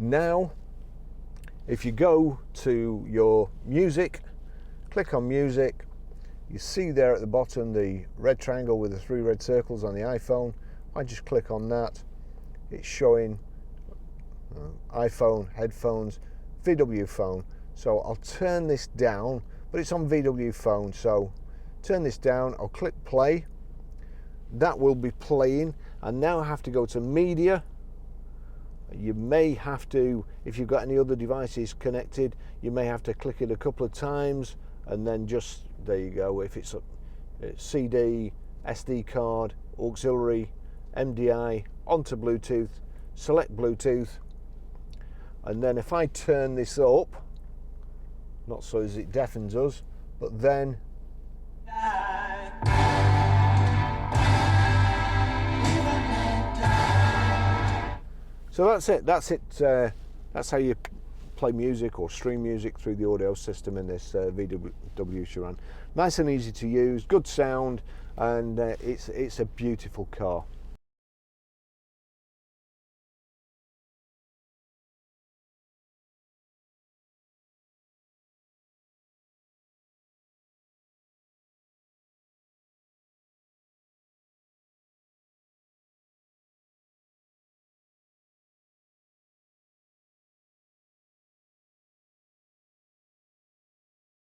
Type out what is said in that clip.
Now, if you go to your music, click on music, you see there at the bottom the red triangle with the 3 red circles on the iPhone. I just click on that. It's showing iPhone, headphones, VW phone. So I'll turn this down, but it's on VW phone. So turn this down, I'll click play. That will be playing. And now I have to go to media. You may have to, if you've got any other devices connected, you may have to click it a couple of times and then just, there you go. If it's a CD, SD card, auxiliary, MDI, onto Bluetooth, select Bluetooth. And then if I turn this up, not so as it deafens us, but then so that's it. That's how you play music or stream music through the audio system in this VW Sharan. Nice and easy to use, good sound, and it's a beautiful car.